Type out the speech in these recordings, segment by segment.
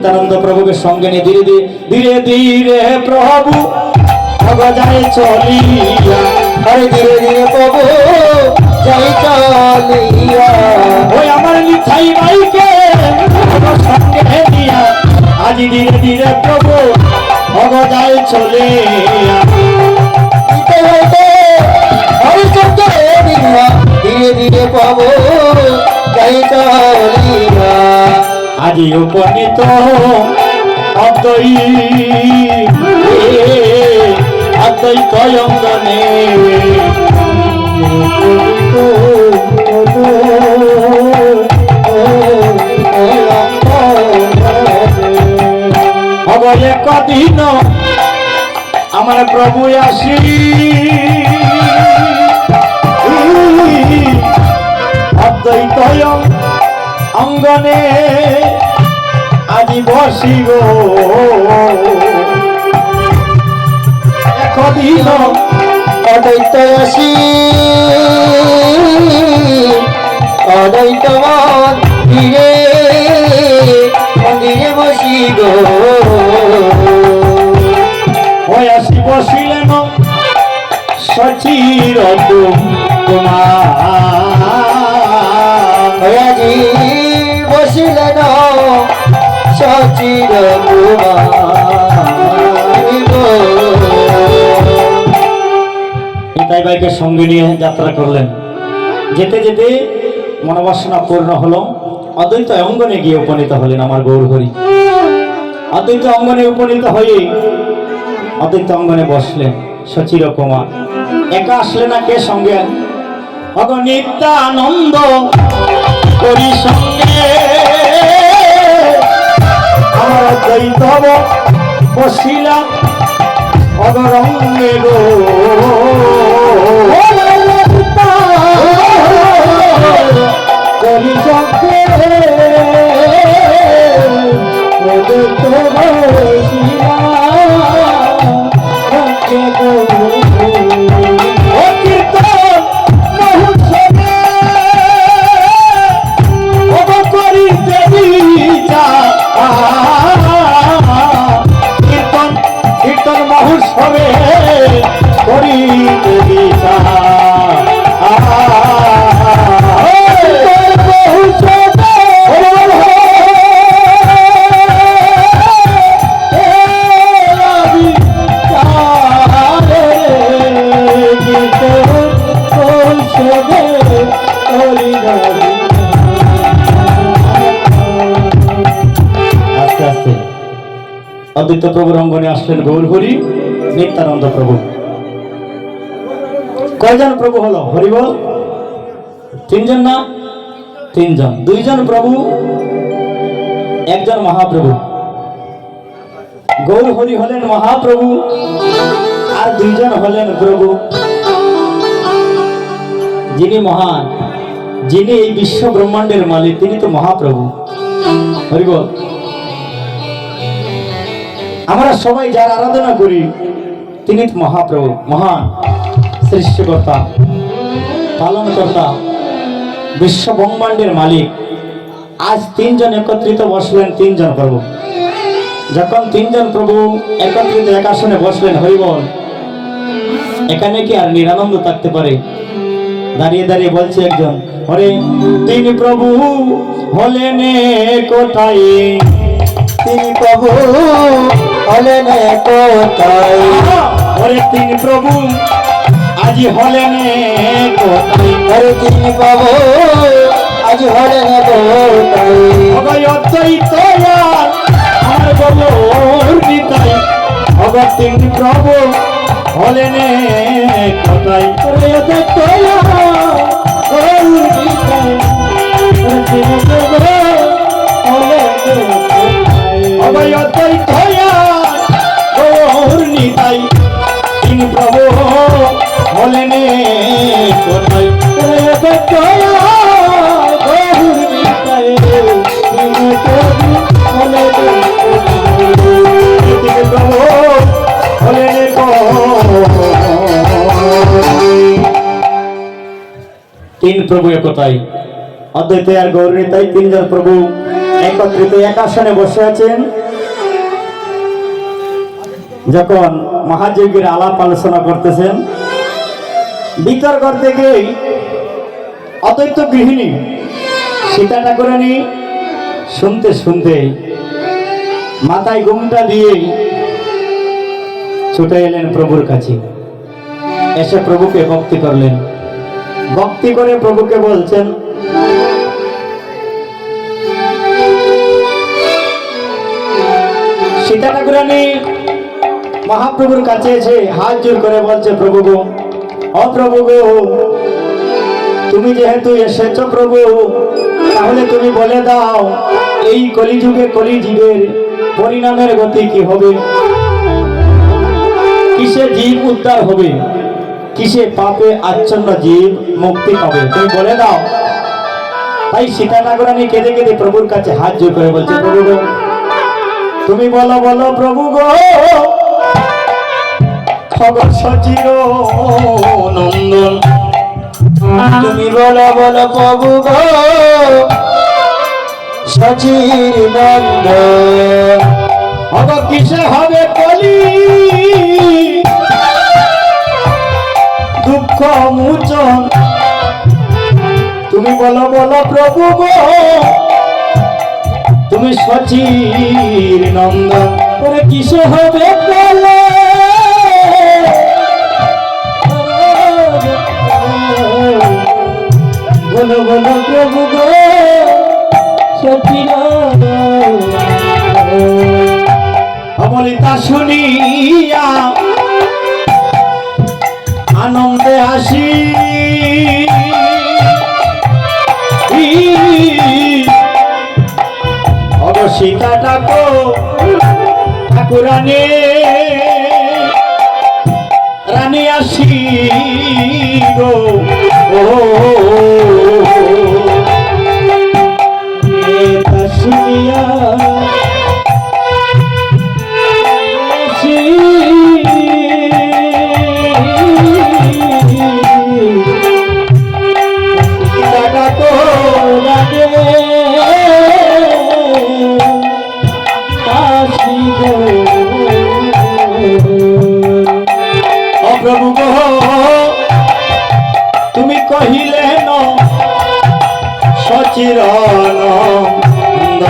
नित्यानंद प्रभु के संगे ने धीरे धीरे धीरे प्रभु जाए चलिया। अरे धीरे धीरे प्रभु जाए चलिया। ओए हमारे निथाई भाई के संगे दिया। आज धीरे धीरे प्रभु जाए चलिया। धीरे धीरे प्रभु जाए चलिया। आज उपनीत अद्वैत अंगने अब एक दिन আমার প্রভু আসি অদ্বৈত অঙ্গনে আজি বসি গো। একদিন অদ্বৈত আসি অদ্বৈত মন্দিরে মন্দিরে বসি গো। ওই আসি বসিলেন সচির তোমার আজি বসিলেন সচির নিতাই ভাইকে সঙ্গে নিয়ে যাত্রা করলেন। যেতে যেতে মনোবাসনা পূর্ণ হলো। অদ্বৈত অঙ্গনে গিয়ে উপনীত হলেন আমার গৌর হরি। অদ্বৈত অঙ্গনে উপনীত হয়ে অদ্বৈত অঙ্গনে বসলেন সচির কুমার। একা আসলে না, কে সঙ্গে? অগ নিত্যানন্দ করি সঙ্গে আমার অদ্বৈত বসিলাম অগরঙ্গে গো। করি সঙ্গে অদ্বৈত বসিলাম গো। অদ্বৈত প্রভুর অঙ্গনে আসলেন গৌর হরি, নিত্যানন্দ প্রভু। কয়জন প্রভু হলো হরি বল? তিনজন না? তিনজন। দুইজন প্রভু, একজন মহাপ্রভু। গৌর হরি হলেন মহাপ্রভু আর দুইজন হলেন প্রভু। যিনি মহান, যিনি এই বিশ্ব ব্রহ্মাণ্ডের মালিক, তিনি তো মহাপ্রভু। হরি বল। আমরা সবাই যার আরাধনা করি তিনি মহাপ্রভু, মহান সৃষ্টিকর্তা, পালনকর্তা, বিশ্ব ব্রহ্মাণ্ডের মালিক। আজ তিনজন একত্রিত বসলেন, তিনজন প্রভু। যখন তিনজন প্রভু একত্রিত এক আসনে বসলেন হরিবল, এখানে কি আর নিরানন্দ থাকতে পারে? দাঁড়িয়ে দাঁড়িয়ে বলছে একজন, হরে তিনি প্রভু হলেন কোথায়? তিনি প্রভু হলেন কোথায়? ওরে তিনি প্রভু আজি হলেন কোথায়? আরে তিনি প্রভু আজি হলেন কোথায়? অগয় অদ্বৈত আমার গৌর নিতাই। অগয় তিনি প্রভু হলেন কোথায়? ওরে অদ্বৈত গৌর নিতাই। তিনি প্রভু হলেন অভয় অদ্বৈত গৌর নিতাই। তিনি প্রভু হলেন কোথায়? গৌর নিতাই। তিনি প্রভু হলেন তিনি প্রভু হলেন। তিন প্রভু একতাই, অদ্বৈত আর গৌর নিতাই, তিনজন প্রভু একত্রিত এক আসনে বসে আছেন। যখন মহাযজ্ঞের আলাপ আলোচনা করতেছেন, ভিতর ঘর থেকে অদ্বৈত গৃহিণী সীতা ঠাকুরানী শুনতে শুনতে মাথায় ঘুমটা দিয়ে ছুটে এলেন প্রভুর কাছে। এসে প্রভুকে ভক্তি করলেন। ভক্তি করে প্রভুকে বলছেন, সীতা ঠাকুরানী মহাপ্রভুর কাছে এসে হাত জোর করে বলছে, প্রভু গো, অপ্রভু গো, তুমি যেহেতু এসেছো প্রভু, তাহলে তুমি বলে দাও এই কলিযুগে কলিজীবের পরিণামের গতি কি হবে, কিসে জীব উদ্ধার হবে, কিসে পাপে আচ্ছন্ন জীব মুক্তি পাবে, তুমি বলে দাও। তাই সীতা ঠাকুরানী কেঁদে কেঁদে প্রভুর কাছে হাত জোর করে বলছে, প্রভু গো, তুমি বলো বলো প্রভু গো, খবর সচির নন্দন, তুমি বলো বলো প্রভু গো, সচির নন্দন, খবর কিসে হবে কলি দুঃখ মোচন, তুমি বলো বলো প্রভু গো, তুমি সচির নন্দন, ওরে কিসে হবে কলি বলো বলো প্রভু গো, সচির অমলিতা শুনিয়া আনন্দে আসি, সীতা ঠাকুরানী রানী আসি গো, ও শুনিয়া প্রভু গো, তুমি কহিলে ন সচির নন্দ,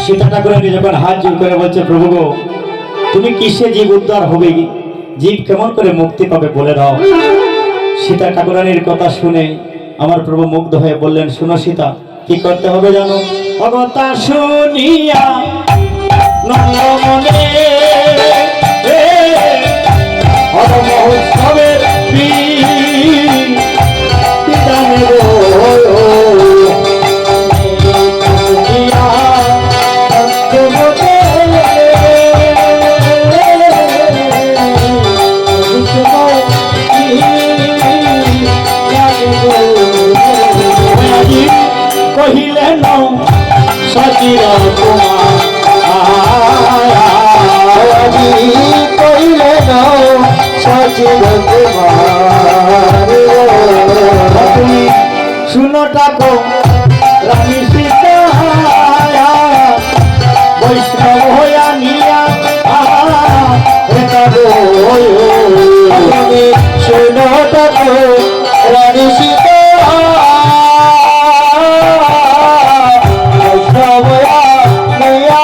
সীতা ঠাকুরানী যখন হাত জোর করে বলছে, প্রভু গো, তুমি কিসে জীব উদ্ধার হবে, জীব কেমন করে মুক্তি পাবে বলে দাও। সীতা ঠাকুরানীর কথা শুনে আমার প্রভু মুগ্ধ হয়ে বললেন, শুনো সীতা, কি করতে হবে জানো। অগতা শুনিয়া নন্দমনে মহোৎসবের কহিলে ন সচির কুমার, কহিলে ন সচির কুমার, তুমি শুনো ঠাকো রানী সীতা, বৈষ্ণব হইয়া নিয়া তুমি শুনো ঠাকো রানী সীতা, আমন্ত্রণ করিয়া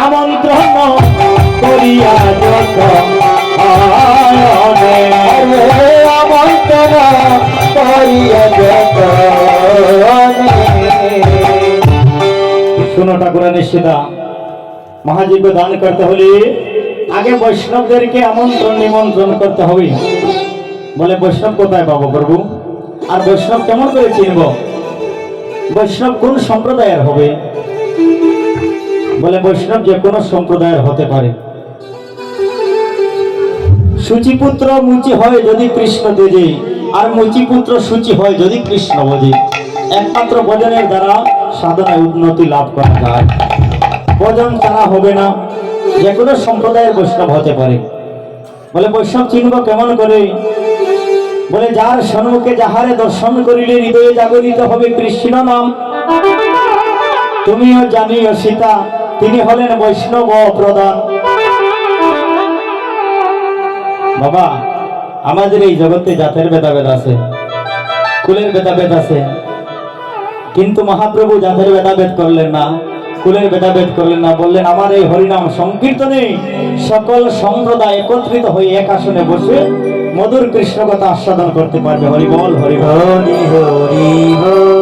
আমন্ত্রণ করিয়া শুনো ঠাকুরানী সীতা, মহাযজ্ঞ দান করতে হলে আগে বৈষ্ণবদেরকে আমন্ত্রণ নিমন্ত্রণ করতে হবে। বলে বৈষ্ণব কোথায় পাবো প্রভু, আর বৈষ্ণব কেমন করে চিনব, বৈষ্ণব কোন সম্প্রদায়ের হবে। বলে বৈষ্ণব যে কোনো সম্প্রদায়ের হতে পারে, সূচিপুত্র মুচি হয় যদি কৃষ্ণ তেজে, আর মুচিপুত্র সূচি হয় যদি কৃষ্ণ বোঝে। একমাত্র ভজনের দ্বারা সাধনায় উন্নতি লাভ করা যায়। ভজন ছাড়া হবে না। যে কোনো সম্প্রদায়ের বৈষ্ণব হতে পারে। বলে বৈষ্ণব চিনব কেমন করে? বলে যার সম্মুখে যাহারে দর্শন করিলে হৃদয়ে জাগরিত হবে কৃষ্ণ নাম। তুমিও জানিও সীতা, তিনি হলেন বৈষ্ণব প্রধান। বাবা, আমাদের এই জগতে জাতের ভেদাভেদ আছে, কুলের ভেদাভেদ আছে, কিন্তু মহাপ্রভু জাতের ভেদাভেদ করলেন না, কুলের ভেদাভেদ করলেন না। বললেন আমার এই হরিনাম সংকীর্তনে সকল সম্প্রদায় একত্রিত হয়ে এক আসনে বসে মধুর কৃষ্ণ কথা আস্বাদন করতে পারবে। হরি বল, হরি বল। হরি হরি বল।